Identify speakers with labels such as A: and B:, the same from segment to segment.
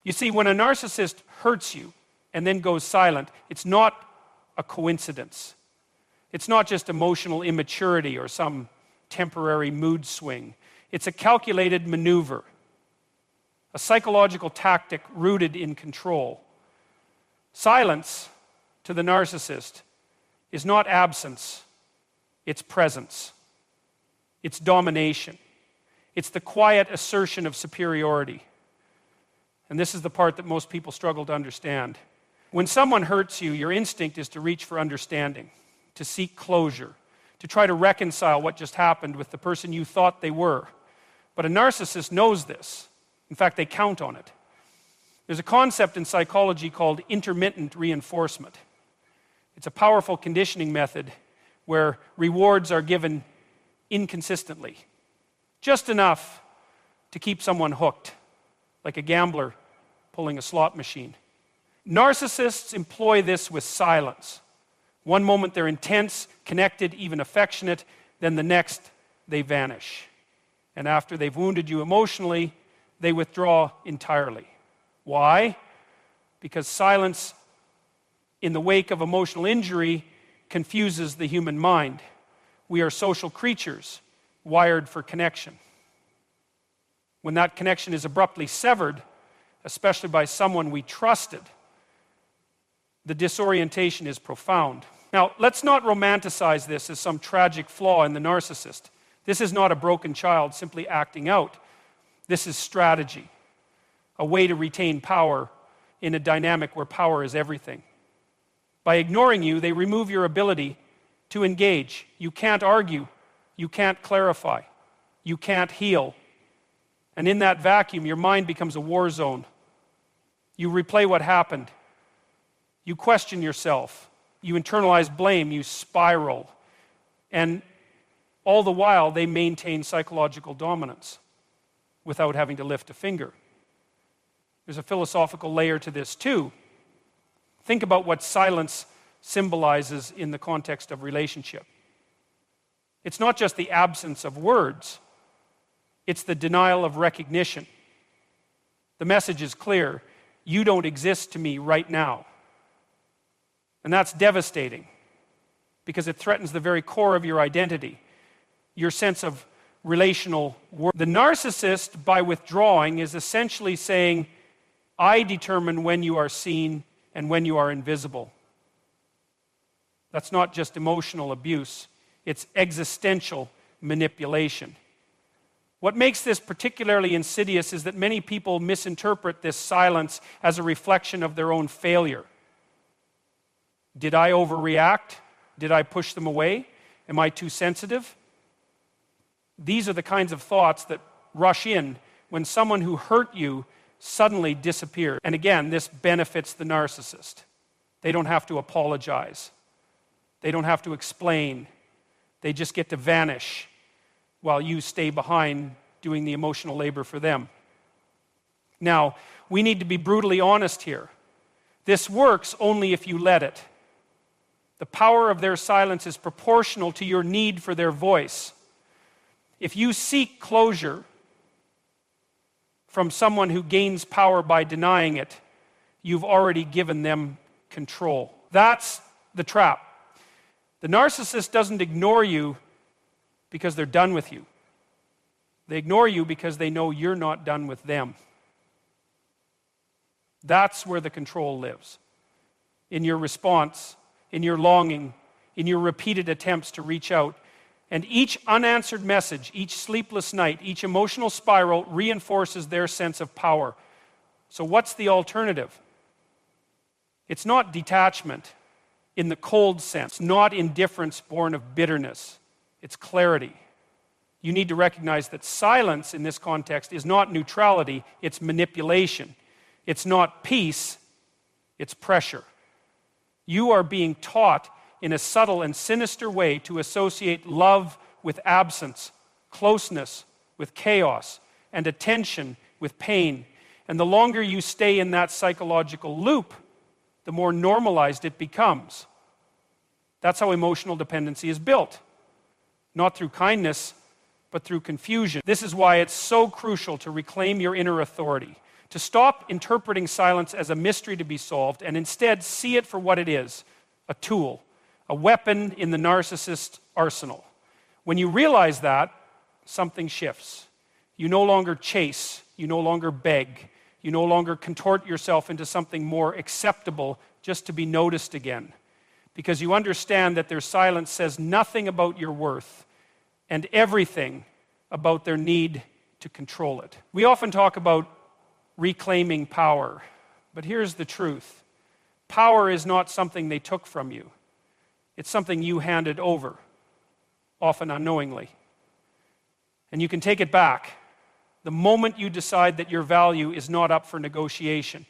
A: You see, when a narcissist hurts you and then goes silent, it's not a coincidence. It's not just emotional immaturity or some temporary mood swing. It's a calculated maneuver, a psychological tactic rooted in control. Silence, to the narcissist, is not absence, it's presence. It's domination. It's the quiet assertion of superiority. And this is the part that most people struggle to understand. When someone hurts you, your instinct is to reach for understanding, to seek closure, to try to reconcile what just happened with the person you thought they were. But a narcissist knows this. In fact, they count on it. There's a concept in psychology called intermittent reinforcement. It's a powerful conditioning method where rewards are given inconsistently, just enough to keep someone hooked, like a gambler pulling a slot machine. Narcissists employ this with silence. One moment they're intense, connected, even affectionate, then the next they vanish. And after they've wounded you emotionally, they withdraw entirely. Why? Because silence in the wake of emotional injury confuses the human mind. We are social creatures, wired for connection. When that connection is abruptly severed, especially by someone we trusted, the disorientation is profound. Now, let's not romanticize this as some tragic flaw in the narcissist. This is not a broken child simply acting out. This is strategy, a way to retain power in a dynamic where power is everything. By ignoring you, they remove your ability to engage. You can't argue. You can't clarify. You can't heal. And in that vacuum, your mind becomes a war zone. You replay what happened. You question yourself. You internalize blame. You spiral. And all the while, they maintain psychological dominance without having to lift a finger. There's a philosophical layer to this too. Think about what silence symbolizes in the context of relationship. It's not just the absence of words. It's the denial of recognition. The message is clear. You don't exist to me right now. And that's devastating because it threatens the very core of your identity, your sense of relational worth. The narcissist, by withdrawing, is essentially saying, I determine when you are seen and when you are invisible. That's not just emotional abuse, it's existential manipulation. What makes this particularly insidious is that many people misinterpret this silence as a reflection of their own failure. Did I overreact? Did I push them away? Am I too sensitive? These are the kinds of thoughts that rush in when someone who hurt you suddenly disappears. And again, this benefits the narcissist. They don't have to apologize. They don't have to explain. They just get to vanish while you stay behind doing the emotional labor for them. Now, we need to be brutally honest here. This works only if you let it. The power of their silence is proportional to your need for their voice. If you seek closure from someone who gains power by denying it, you've already given them control. That's the trap. The narcissist doesn't ignore you because they're done with you. They ignore you because they know you're not done with them. That's where the control lives. In your response, in your longing, in your repeated attempts to reach out. And each unanswered message, each sleepless night, each emotional spiral reinforces their sense of power. So what's the alternative? It's not detachment in the cold sense, not indifference born of bitterness. It's clarity. You need to recognize that silence in this context is not neutrality, it's manipulation. It's not peace, it's pressure. You are being taught in a subtle and sinister way to associate love with absence, closeness with chaos, and attention with pain. And the longer you stay in that psychological loop, the more normalized it becomes. That's how emotional dependency is built. Not through kindness, but through confusion. This is why it's so crucial to reclaim your inner authority, To stop interpreting silence as a mystery to be solved and instead see it for what it is, a tool, a weapon in the narcissist's arsenal. When you realize that, something shifts. You no longer chase, you no longer beg, you no longer contort yourself into something more acceptable just to be noticed again. Because you understand that their silence says nothing about your worth and everything about their need to control it. We often talk about reclaiming power, but here's the truth. Power is not something they took from you. It's something you handed over, often unknowingly. And you can take it back the moment you decide that your value is not up for negotiation,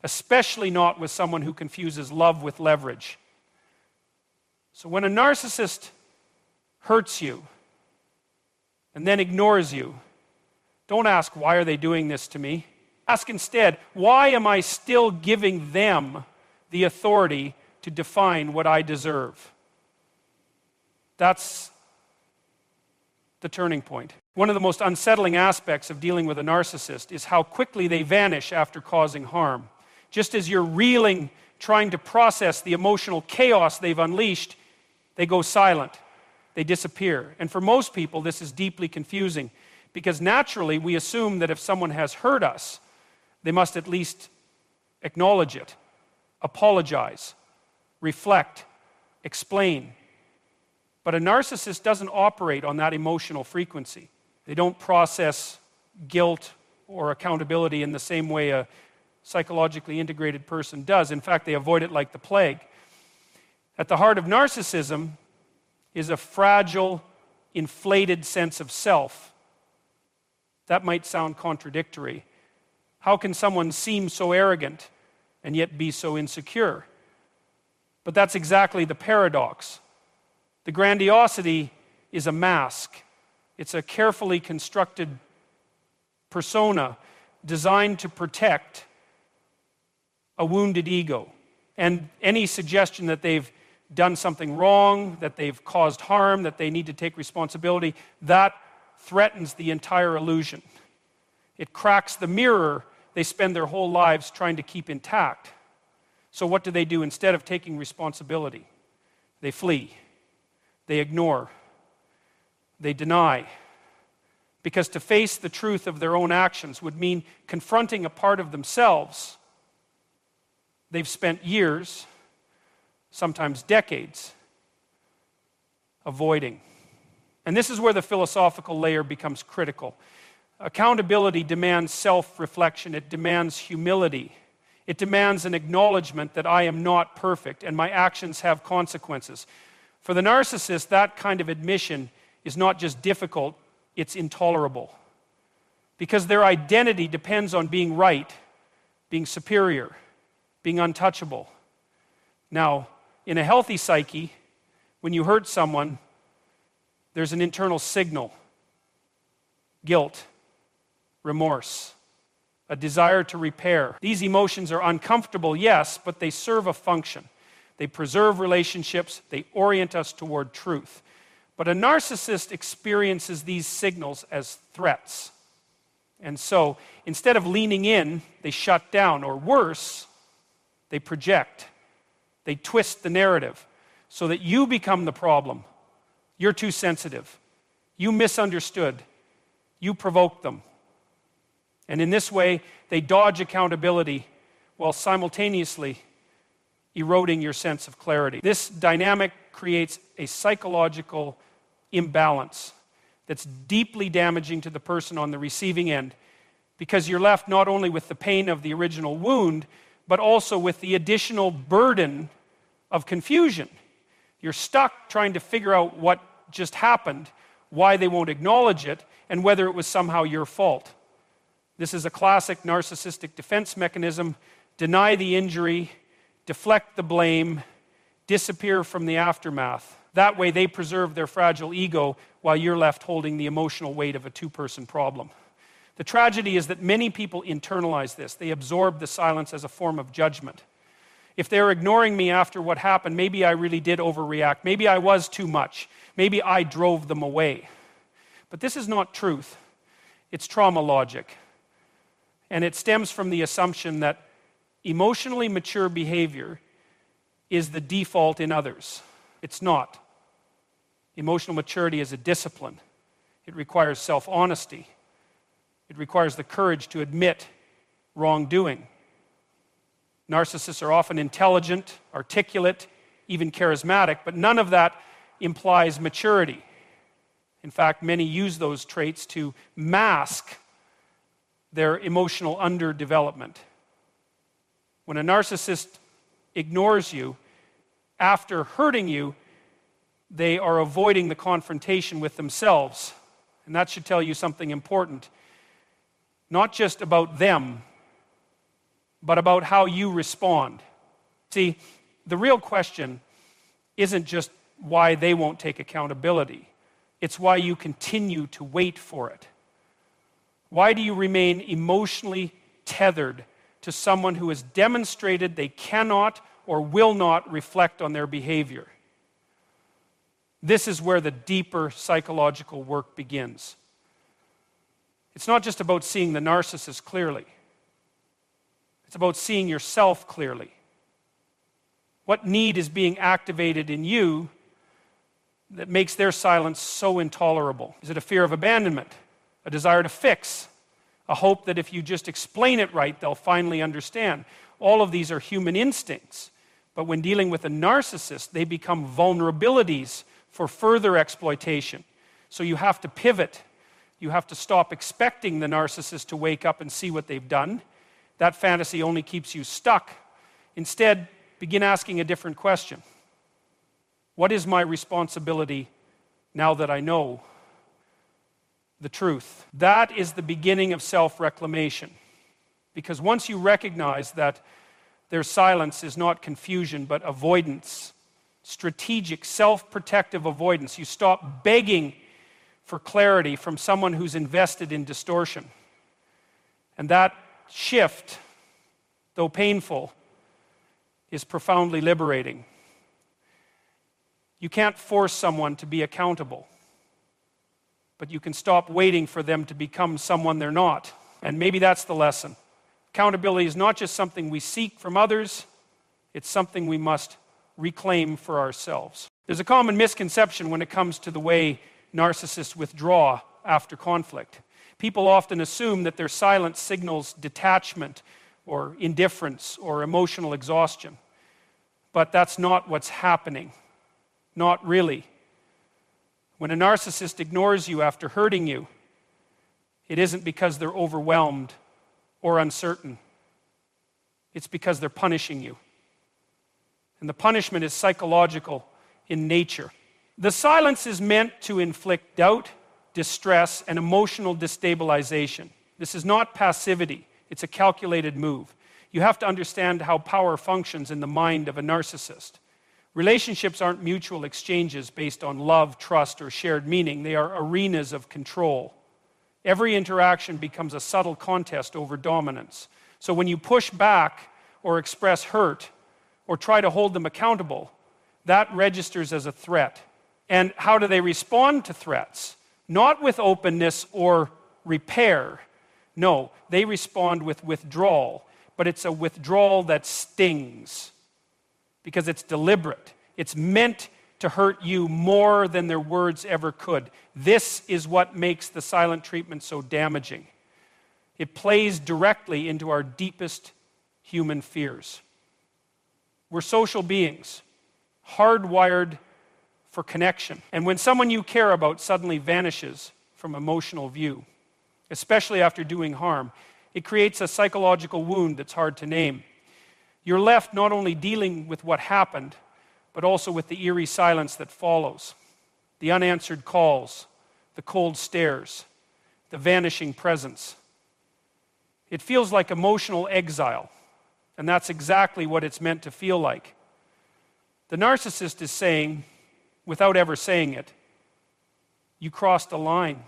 A: especially not with someone who confuses love with leverage. So when a narcissist hurts you and then ignores you, don't ask, why are they doing this to me? Ask instead, why am I still giving them the authority to define what I deserve? That's the turning point. One of the most unsettling aspects of dealing with a narcissist is how quickly they vanish after causing harm. Just as you're reeling, trying to process the emotional chaos they've unleashed, they go silent. They disappear. And for most people, this is deeply confusing because naturally we assume that if someone has hurt us, they must at least acknowledge it, apologize, reflect, explain. But a narcissist doesn't operate on that emotional frequency. They don't process guilt or accountability in the same way a psychologically integrated person does. In fact, they avoid it like the plague. At the heart of narcissism is a fragile, inflated sense of self. That might sound contradictory. How can someone seem so arrogant and yet be so insecure? But that's exactly the paradox. The grandiosity is a mask. It's a carefully constructed persona designed to protect a wounded ego. And any suggestion that they've done something wrong, that they've caused harm, that they need to take responsibility, that threatens the entire illusion. It cracks the mirror they spend their whole lives trying to keep intact. So what do? Instead of taking responsibility, they flee. They ignore. They deny. Because to face the truth of their own actions would mean confronting a part of themselves they've spent years, sometimes decades, avoiding. And this is where the philosophical layer becomes critical. Accountability demands self-reflection. It demands humility. It demands an acknowledgement that I am not perfect and my actions have consequences. For the narcissist, that kind of admission is not just difficult, it's intolerable. Because their identity depends on being right, being superior, being untouchable. Now, in a healthy psyche, when you hurt someone, there's an internal signal: guilt, remorse, a desire to repair. These emotions are uncomfortable, yes, but they serve a function. They preserve relationships, they orient us toward truth. But a narcissist experiences these signals as threats. And so, instead of leaning in, they shut down, or worse, they project. They twist the narrative so that you become the problem. You're too sensitive. You misunderstood. You provoked them. And in this way, they dodge accountability while simultaneously eroding your sense of clarity. This dynamic creates a psychological imbalance that's deeply damaging to the person on the receiving end, because you're left not only with the pain of the original wound, but also with the additional burden of confusion. You're stuck trying to figure out what just happened, why they won't acknowledge it, and whether it was somehow your fault. This is a classic narcissistic defense mechanism: deny the injury, deflect the blame, disappear from the aftermath. That way they preserve their fragile ego while you're left holding the emotional weight of a two-person problem. The tragedy is that many people internalize this. They absorb the silence as a form of judgment. If they're ignoring me after what happened, maybe I really did overreact. Maybe I was too much. Maybe I drove them away. But this is not truth. It's trauma logic. And it stems from the assumption that emotionally mature behavior is the default in others. It's not. Emotional maturity is a discipline. It requires self-honesty. It requires the courage to admit wrongdoing. Narcissists are often intelligent, articulate, even charismatic, but none of that implies maturity. In fact, many use those traits to mask their emotional underdevelopment. When a narcissist ignores you, after hurting you, they are avoiding the confrontation with themselves. And that should tell you something important. Not just about them, but about how you respond. See, the real question isn't just why they won't take accountability. It's why you continue to wait for it. Why do you remain emotionally tethered to someone who has demonstrated they cannot or will not reflect on their behavior? This is where the deeper psychological work begins. It's not just about seeing the narcissist clearly. It's about seeing yourself clearly. What need is being activated in you that makes their silence so intolerable? Is it a fear of abandonment? A desire to fix? A hope that if you just explain it right, they'll finally understand? All of these are human instincts. But when dealing with a narcissist, they become vulnerabilities for further exploitation. So you have to pivot. You have to stop expecting the narcissist to wake up and see what they've done. That fantasy only keeps you stuck. Instead, begin asking a different question. What is my responsibility now that I know the truth? That is the beginning of self-reclamation. Because once you recognize that their silence is not confusion but avoidance, strategic, self-protective avoidance, you stop begging for clarity from someone who's invested in distortion. And that shift, though painful, is profoundly liberating. You can't force someone to be accountable, but you can stop waiting for them to become someone they're not. And maybe that's the lesson. Accountability is not just something we seek from others, it's something we must reclaim for ourselves. There's a common misconception when it comes to the way narcissists withdraw after conflict. People often assume that their silence signals detachment or indifference or emotional exhaustion. But that's not what's happening. Not really. When a narcissist ignores you after hurting you, it isn't because they're overwhelmed or uncertain. It's because they're punishing you. And the punishment is psychological in nature. The silence is meant to inflict doubt, distress, and emotional destabilization. This is not passivity. It's a calculated move. You have to understand how power functions in the mind of a narcissist. Relationships aren't mutual exchanges based on love, trust, or shared meaning. They are arenas of control. Every interaction becomes a subtle contest over dominance. So when you push back or express hurt or try to hold them accountable, that registers as a threat. And how do they respond to threats? Not with openness or repair. No, they respond with withdrawal. But it's a withdrawal that stings because it's deliberate. It's meant to hurt you more than their words ever could. This is what makes the silent treatment so damaging. It plays directly into our deepest human fears. We're social beings, hardwired for connection. And when someone you care about suddenly vanishes from emotional view, especially after doing harm, it creates a psychological wound that's hard to name. You're left not only dealing with what happened, but also with the eerie silence that follows. The unanswered calls, the cold stares, the vanishing presence. It feels like emotional exile, and that's exactly what it's meant to feel like. The narcissist is saying, without ever saying it, you crossed a line.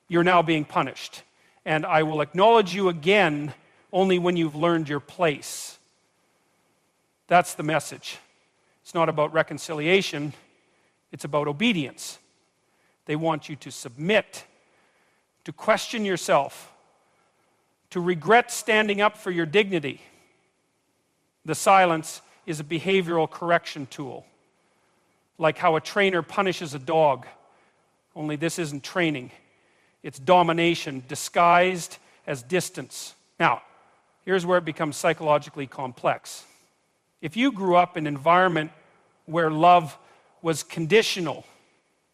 A: You're now being punished. And I will acknowledge you again only when you've learned your place. That's the message. It's not about reconciliation. It's about obedience. They want you to submit, to question yourself, to regret standing up for your dignity. The silence is a behavioral correction tool, like how a trainer punishes a dog, only this isn't training. It's domination disguised as distance. Now, here's where it becomes psychologically complex. If you grew up in an environment where love was conditional,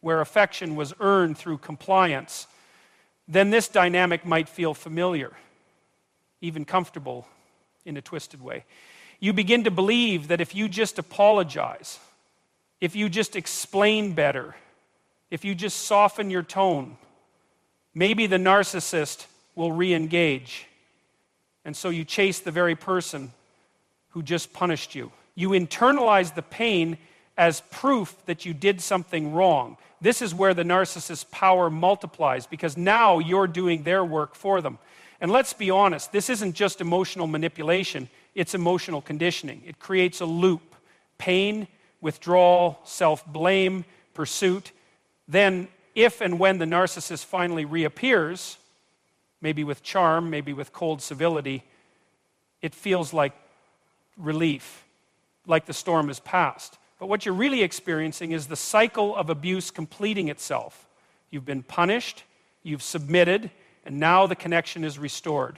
A: where affection was earned through compliance, then this dynamic might feel familiar, even comfortable in a twisted way. You begin to believe that if you just apologize, if you just explain better, if you just soften your tone, maybe the narcissist will re-engage. And so you chase the very person who just punished you. You internalize the pain as proof that you did something wrong. This is where the narcissist's power multiplies, because now you're doing their work for them. And let's be honest, this isn't just emotional manipulation, it's emotional conditioning. It creates a loop: pain, withdrawal, self-blame, pursuit. Then, if and when the narcissist finally reappears, maybe with charm, maybe with cold civility, it feels like relief, like the storm has passed. But what you're really experiencing is the cycle of abuse completing itself. You've been punished, you've submitted, and now the connection is restored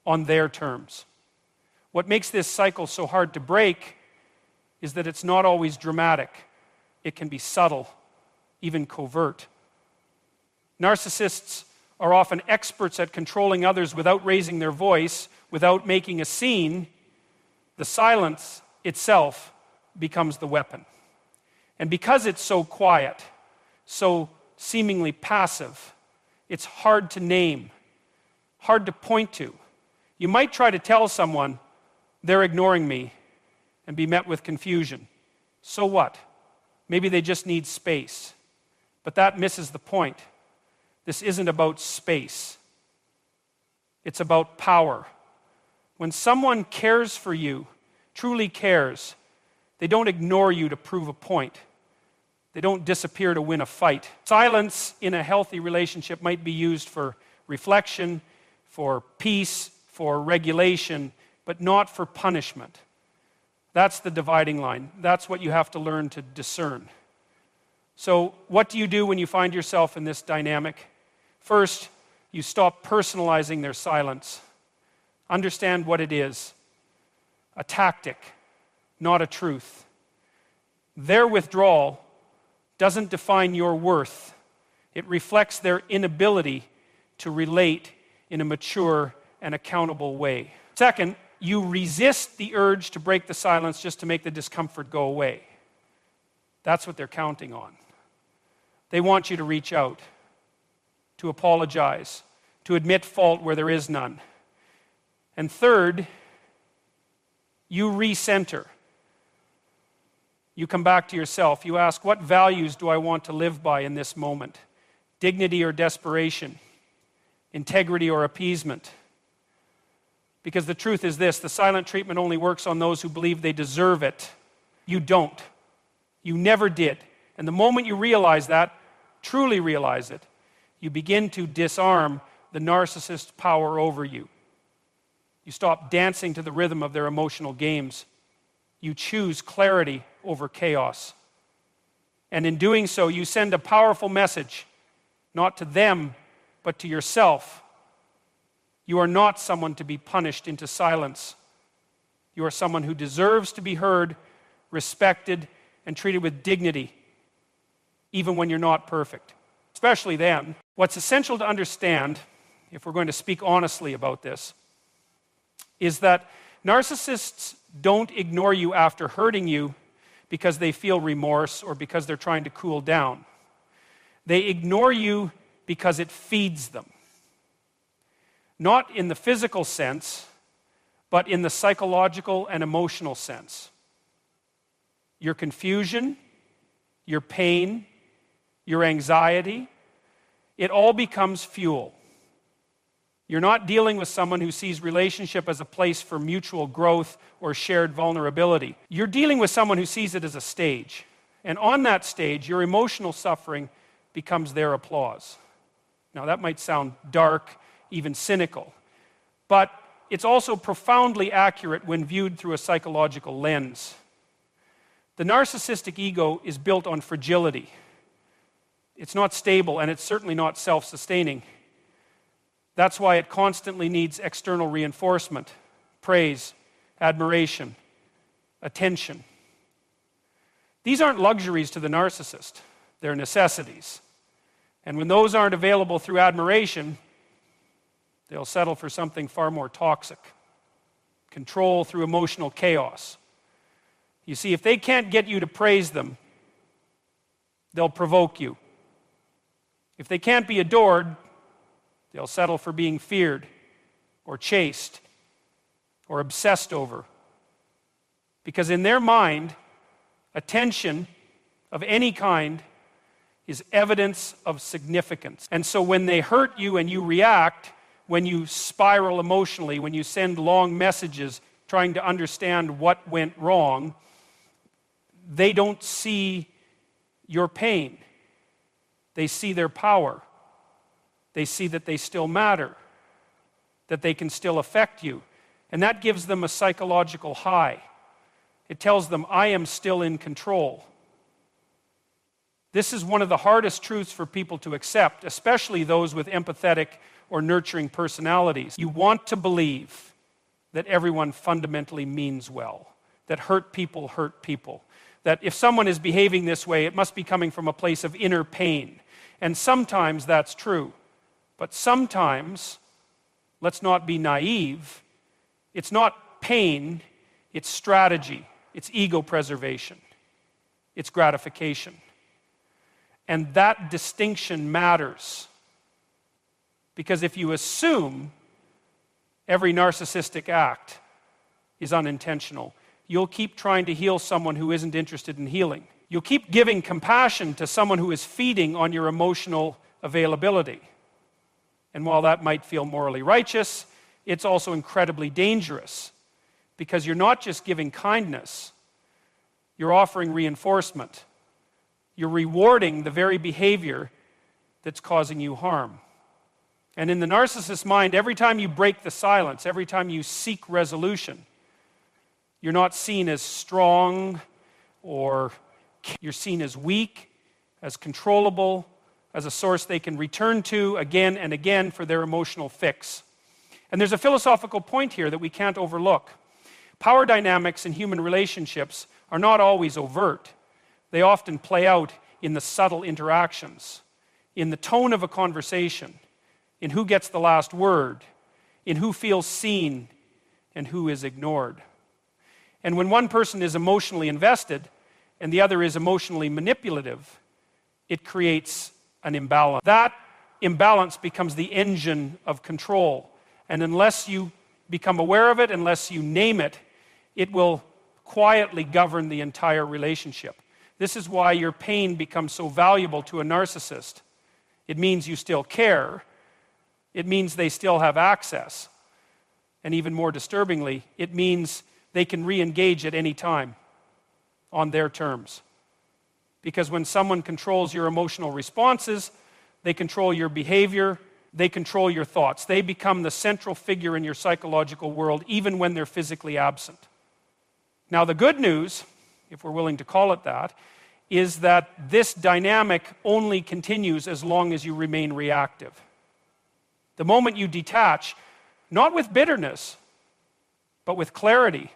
A: on their terms. What makes this cycle so hard to break is that it's not always dramatic. It can be subtle, even covert. Narcissists are often experts at controlling others without raising their voice, without making a scene. The silence itself becomes the weapon. And because it's so quiet, so seemingly passive, it's hard to name, hard to point to. You might try to tell someone, they're ignoring me, and be met with confusion. So what? Maybe they just need space. But that misses the point. This isn't about space. It's about power. When someone cares for you, truly cares, they don't ignore you to prove a point. They don't disappear to win a fight. Silence in a healthy relationship might be used for reflection, for peace, for regulation, but not for punishment. That's the dividing line. That's what you have to learn to discern. So, what do you do when you find yourself in this dynamic? First, you stop personalizing their silence. Understand what it is: a tactic, not a truth. Their withdrawal doesn't define your worth. It reflects their inability to relate in a mature and accountable way. Second, you resist the urge to break the silence just to make the discomfort go away. That's what they're counting on. They want you to reach out, to apologize, to admit fault where there is none. And third, you recenter. You come back to yourself. You ask, what values do I want to live by in this moment? Dignity or desperation? Integrity or appeasement? Because the truth is this: the silent treatment only works on those who believe they deserve it. You don't. You never did. And the moment you realize that, truly realize it, you begin to disarm the narcissist's power over you. You stop dancing to the rhythm of their emotional games. You choose clarity over chaos. And in doing so, you send a powerful message, not to them, but to yourself. You are not someone to be punished into silence. You are someone who deserves to be heard, respected, and treated with dignity, even when you're not perfect. Especially then. What's essential to understand, if we're going to speak honestly about this, is that narcissists don't ignore you after hurting you because they feel remorse or because they're trying to cool down. They ignore you because it feeds them. Not in the physical sense, but in the psychological and emotional sense. Your confusion, your pain, your anxiety, it all becomes fuel. You're not dealing with someone who sees relationship as a place for mutual growth or shared vulnerability. You're dealing with someone who sees it as a stage. And on that stage, your emotional suffering becomes their applause. Now, that might sound dark, even cynical, but it's also profoundly accurate when viewed through a psychological lens. The narcissistic ego is built on fragility. It's not stable, and it's certainly not self-sustaining. That's why it constantly needs external reinforcement, praise, admiration, attention. These aren't luxuries to the narcissist. They're necessities. And when those aren't available through admiration, they'll settle for something far more toxic. Control through emotional chaos. You see, if they can't get you to praise them, they'll provoke you. If they can't be adored, they'll settle for being feared or chased or obsessed over. Because in their mind, attention of any kind is evidence of significance. And so when they hurt you and you react, when you spiral emotionally, when you send long messages trying to understand what went wrong, they don't see your pain. They see their power. They see that they still matter, that they can still affect you. And that gives them a psychological high. It tells them, I am still in control. This is one of the hardest truths for people to accept, especially those with empathetic or nurturing personalities. You want to believe that everyone fundamentally means well, that hurt people, that if someone is behaving this way, it must be coming from a place of inner pain. And sometimes that's true. But sometimes, let's not be naive, it's not pain, it's strategy, it's ego preservation, it's gratification. And that distinction matters. Because if you assume every narcissistic act is unintentional, you'll keep trying to heal someone who isn't interested in healing. You'll keep giving compassion to someone who is feeding on your emotional availability. And while that might feel morally righteous, it's also incredibly dangerous. Because you're not just giving kindness, you're offering reinforcement. You're rewarding the very behavior that's causing you harm. And in the narcissist's mind, every time you break the silence, every time you seek resolution, you're not seen as strong, or you're seen as weak, as controllable, as a source they can return to again and again for their emotional fix. And there's a philosophical point here that we can't overlook. Power dynamics in human relationships are not always overt. They often play out in the subtle interactions, in the tone of a conversation, in who gets the last word, in who feels seen and who is ignored. And when one person is emotionally invested and the other is emotionally manipulative, it creates an imbalance. That imbalance becomes the engine of control. And unless you become aware of it, unless you name it, it will quietly govern the entire relationship. This is why your pain becomes so valuable to a narcissist. It means you still care. It means they still have access. And even more disturbingly, it means they can re-engage at any time on their terms. Because when someone controls your emotional responses, they control your behavior, they control your thoughts. They become the central figure in your psychological world, even when they're physically absent. Now, the good news, if we're willing to call it that, is that this dynamic only continues as long as you remain reactive. The moment you detach, not with bitterness, but with clarity,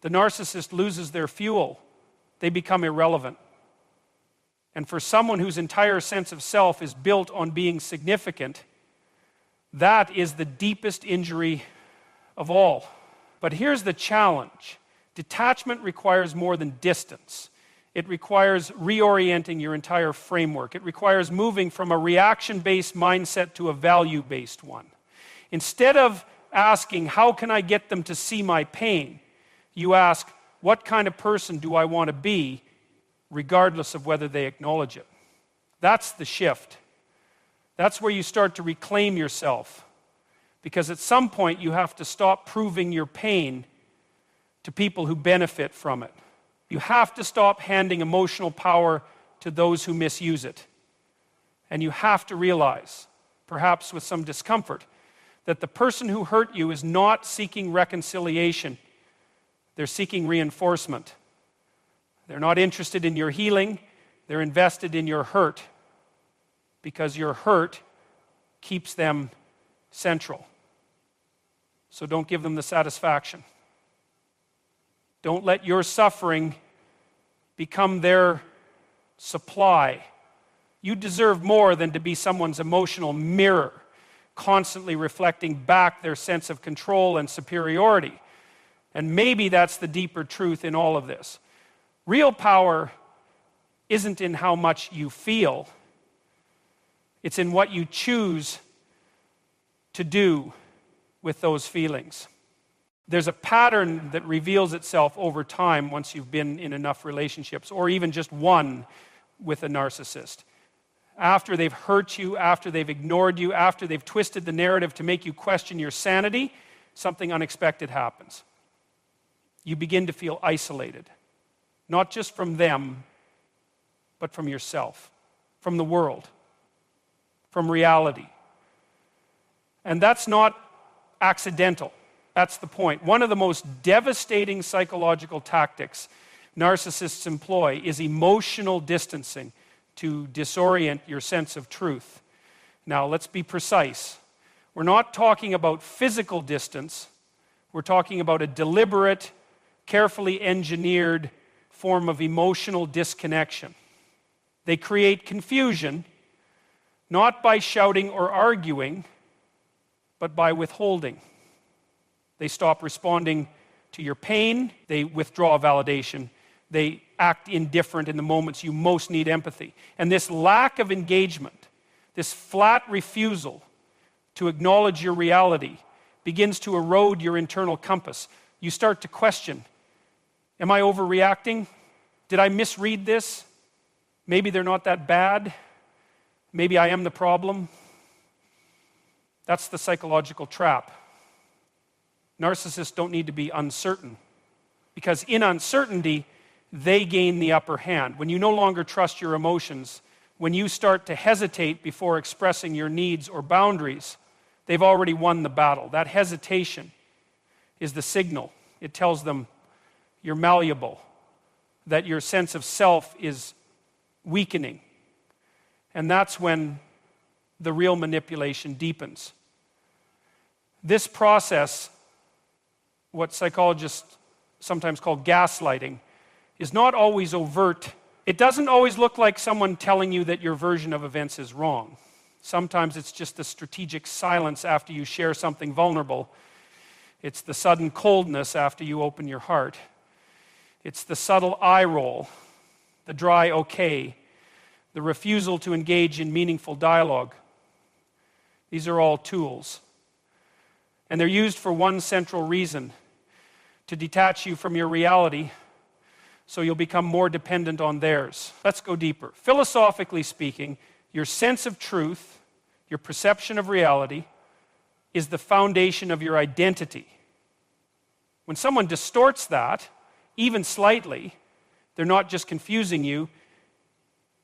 A: the narcissist loses their fuel. They become irrelevant. And for someone whose entire sense of self is built on being significant, that is the deepest injury of all. But here's the challenge. Detachment requires more than distance. It requires reorienting your entire framework. It requires moving from a reaction-based mindset to a value-based one. Instead of asking, how can I get them to see my pain? You ask, what kind of person do I want to be, regardless of whether they acknowledge it? That's the shift. That's where you start to reclaim yourself. Because at some point, you have to stop proving your pain to people who benefit from it. You have to stop handing emotional power to those who misuse it. And you have to realize, perhaps with some discomfort, that the person who hurt you is not seeking reconciliation. They're seeking reinforcement. They're not interested in your healing. They're invested in your hurt, because your hurt keeps them central. So don't give them the satisfaction. Don't let your suffering become their supply. You deserve more than to be someone's emotional mirror, constantly reflecting back their sense of control and superiority. And maybe that's the deeper truth in all of this. Real power isn't in how much you feel. It's in what you choose to do with those feelings. There's a pattern that reveals itself over time once you've been in enough relationships, or even just one with a narcissist. After they've hurt you, after they've ignored you, after they've twisted the narrative to make you question your sanity, something unexpected happens. You begin to feel isolated, not just from them, but from yourself, from the world, from reality. And that's not accidental. That's the point. One of the most devastating psychological tactics narcissists employ is emotional distancing to disorient your sense of truth. Now, let's be precise. We're not talking about physical distance. We're talking about a deliberate, carefully engineered form of emotional disconnection. They create confusion, not by shouting or arguing, but by withholding. They stop responding to your pain. They withdraw validation. They act indifferent in the moments you most need empathy. And this lack of engagement, this flat refusal to acknowledge your reality, begins to erode your internal compass. You start to question, am I overreacting? Did I misread this? Maybe they're not that bad. Maybe I am the problem. That's the psychological trap. Narcissists don't need to be uncertain, because in uncertainty, they gain the upper hand. When you no longer trust your emotions, when you start to hesitate before expressing your needs or boundaries, they've already won the battle. That hesitation is the signal. It tells them you're malleable, that your sense of self is weakening. And that's when the real manipulation deepens. This process, what psychologists sometimes call gaslighting, is not always overt. It doesn't always look like someone telling you that your version of events is wrong. Sometimes it's just the strategic silence after you share something vulnerable. It's the sudden coldness after you open your heart. It's the subtle eye roll, the dry okay, the refusal to engage in meaningful dialogue. These are all tools. And they're used for one central reason: to detach you from your reality so you'll become more dependent on theirs. Let's go deeper. Philosophically speaking, your sense of truth, your perception of reality, is the foundation of your identity. When someone distorts that, even slightly, they're not just confusing you,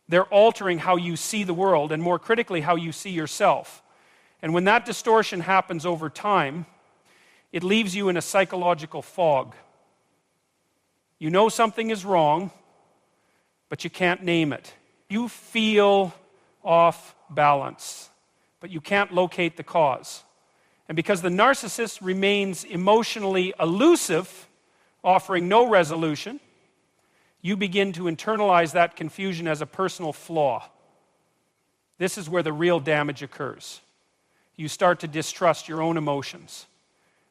A: they're altering how you see the world, and more critically, how you see yourself. And when that distortion happens over time, it leaves you in a psychological fog. You know something is wrong, but you can't name it. You feel off balance, but you can't locate the cause. And because the narcissist remains emotionally elusive, offering no resolution, you begin to internalize that confusion as a personal flaw. This is where the real damage occurs. You start to distrust your own emotions.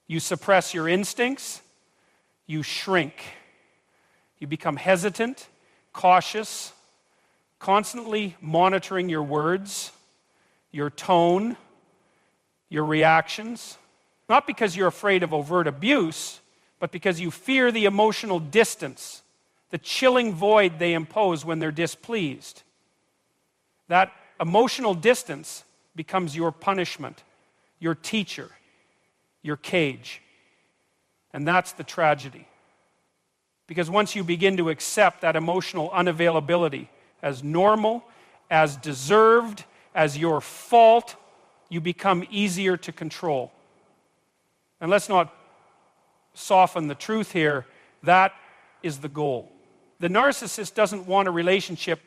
A: You suppress your instincts. You shrink. You become hesitant, cautious, constantly monitoring your words, your tone, your reactions. Not because you're afraid of overt abuse, but because you fear the emotional distance, the chilling void they impose when they're displeased. That emotional distance becomes your punishment, your teacher, your cage. And that's the tragedy. Because once you begin to accept that emotional unavailability as normal, as deserved, as your fault, you become easier to control. And let's not soften the truth here. That is the goal. The narcissist doesn't want a relationship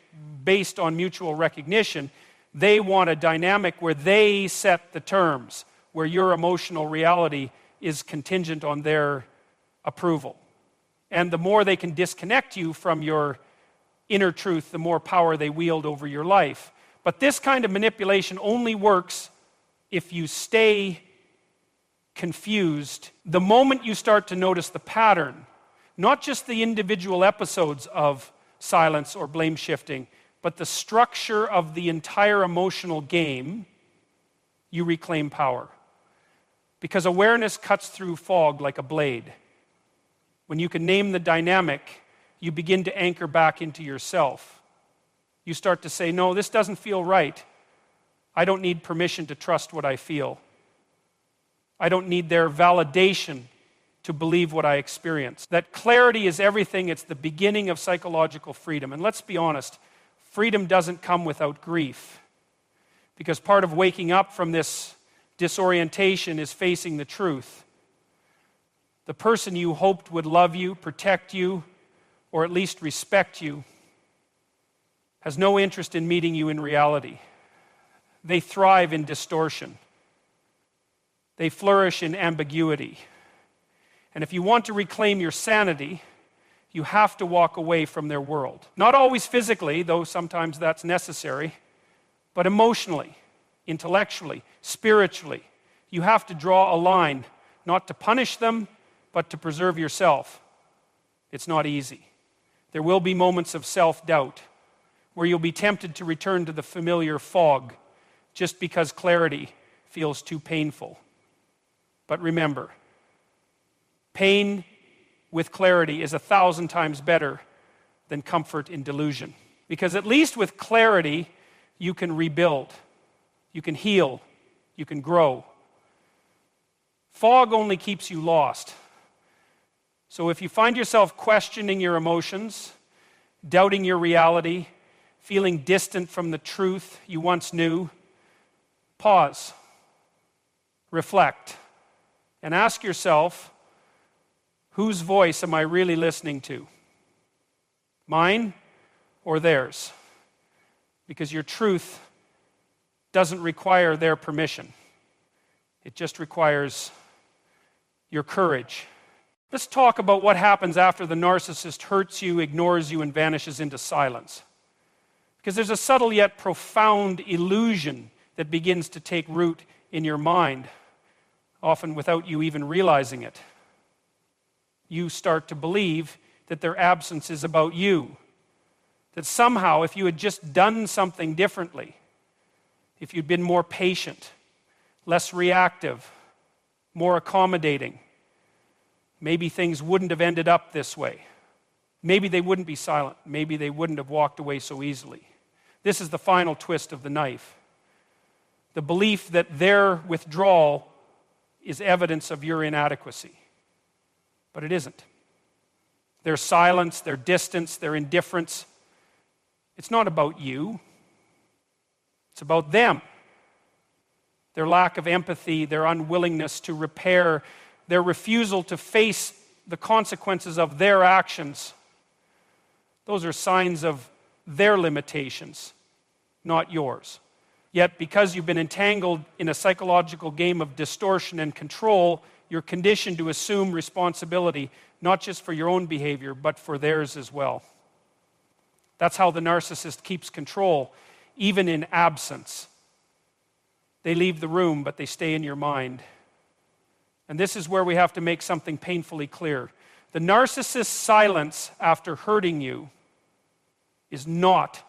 A: based on mutual recognition. They want a dynamic where they set the terms, where your emotional reality is contingent on their approval. And the more they can disconnect you from your inner truth, the more power they wield over your life. But this kind of manipulation only works if you stay confused. The moment you start to notice the pattern, not just the individual episodes of silence or blame shifting, but the structure of the entire emotional game, you reclaim power. Because awareness cuts through fog like a blade. When you can name the dynamic, you begin to anchor back into yourself. You start to say, no, this doesn't feel right. I don't need permission to trust what I feel. I don't need their validation to believe what I experience. That clarity is everything. It's the beginning of psychological freedom. And let's be honest, freedom doesn't come without grief. Because part of waking up from this disorientation is facing the truth. The person you hoped would love you, protect you, or at least respect you, has no interest in meeting you in reality. They thrive in distortion. They flourish in ambiguity. And if you want to reclaim your sanity, you have to walk away from their world. Not always physically, though sometimes that's necessary, but emotionally, intellectually, spiritually. You have to draw a line, not to punish them, but to preserve yourself. It's not easy. There will be moments of self-doubt where you'll be tempted to return to the familiar fog just because clarity feels too painful. But remember, pain with clarity is 1,000 times better than comfort in delusion. Because at least with clarity, you can rebuild, you can heal, you can grow. Fog only keeps you lost. So if you find yourself questioning your emotions, doubting your reality, feeling distant from the truth you once knew, pause, reflect, and ask yourself, whose voice am I really listening to? Mine or theirs? Because your truth doesn't require their permission. It just requires your courage. Let's talk about what happens after the narcissist hurts you, ignores you, and vanishes into silence. Because there's a subtle yet profound illusion that begins to take root in your mind, often without you even realizing it. You start to believe that their absence is about you. That somehow, if you had just done something differently, if you'd been more patient, less reactive, more accommodating, maybe things wouldn't have ended up this way. Maybe they wouldn't be silent. Maybe they wouldn't have walked away so easily. This is the final twist of the knife. The belief that their withdrawal is evidence of your inadequacy. But it isn't. Their silence, their distance, their indifference, it's not about you. It's about them. Their lack of empathy, their unwillingness to repair, their refusal to face the consequences of their actions. Those are signs of their limitations, not yours. Yet, because you've been entangled in a psychological game of distortion and control, you're conditioned to assume responsibility, not just for your own behavior, but for theirs as well. That's how the narcissist keeps control, even in absence. They leave the room, but they stay in your mind. And this is where we have to make something painfully clear. The narcissist's silence after hurting you is not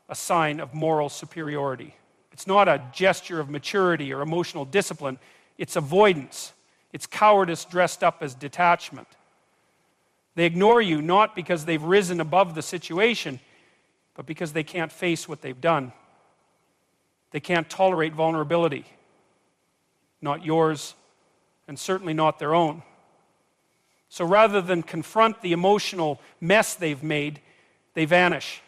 A: a sign of moral superiority. It's not a gesture of maturity or emotional discipline. It's avoidance. It's cowardice dressed up as detachment. They ignore you not because they've risen above the situation, but because they can't face what they've done. They can't tolerate vulnerability. Not yours, and certainly not their own. So rather than confront the emotional mess they've made, they vanish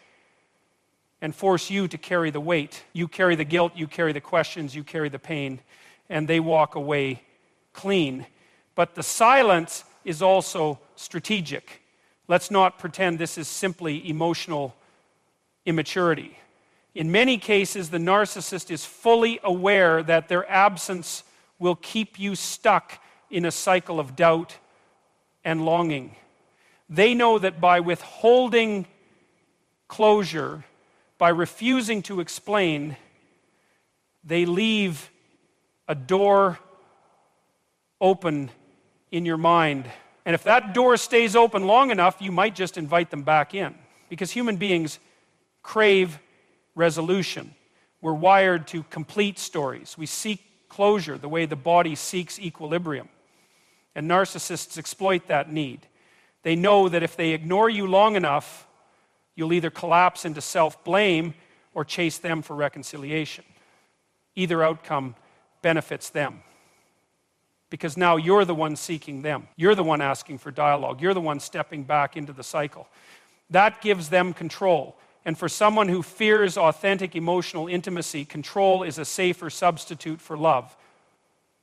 A: and force you to carry the weight. You carry the guilt, you carry the questions, you carry the pain, and they walk away clean. But the silence is also strategic. Let's not pretend this is simply emotional immaturity. In many cases, the narcissist is fully aware that their absence will keep you stuck in a cycle of doubt and longing. They know that by withholding closure, by refusing to explain, they leave a door open in your mind. And if that door stays open long enough, you might just invite them back in. Because human beings crave resolution. We're wired to complete stories. We seek closure the way the body seeks equilibrium. And narcissists exploit that need. They know that if they ignore you long enough, you'll either collapse into self-blame or chase them for reconciliation. Either outcome benefits them. Because now you're the one seeking them. You're the one asking for dialogue. You're the one stepping back into the cycle. That gives them control. And for someone who fears authentic emotional intimacy, control is a safer substitute for love.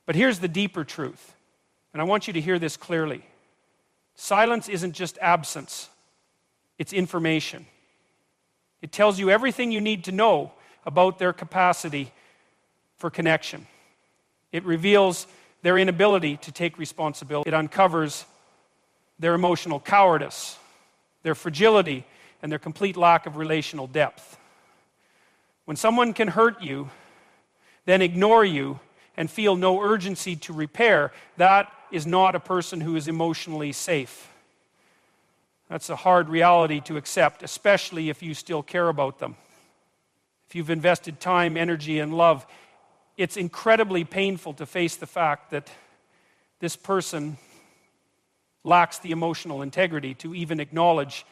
A: But here's the deeper truth, and I want you to hear this clearly. Silence isn't just absence, it's information. It tells you everything you need to know about their capacity for connection. It reveals their inability to take responsibility. It uncovers their emotional cowardice, their fragility, and their complete lack of relational depth. When someone can hurt you, then ignore you, and feel no urgency to repair, that is not a person who is emotionally safe. That's a hard reality to accept, especially if you still care about them. If you've invested time, energy, and love, it's incredibly painful to face the fact that this person lacks the emotional integrity to even acknowledge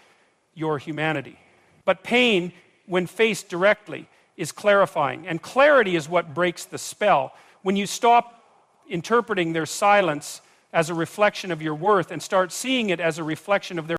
A: your humanity. But pain, when faced directly, is clarifying. And clarity is what breaks the spell. When you stop interpreting their silence as a reflection of your worth and start seeing it as a reflection of their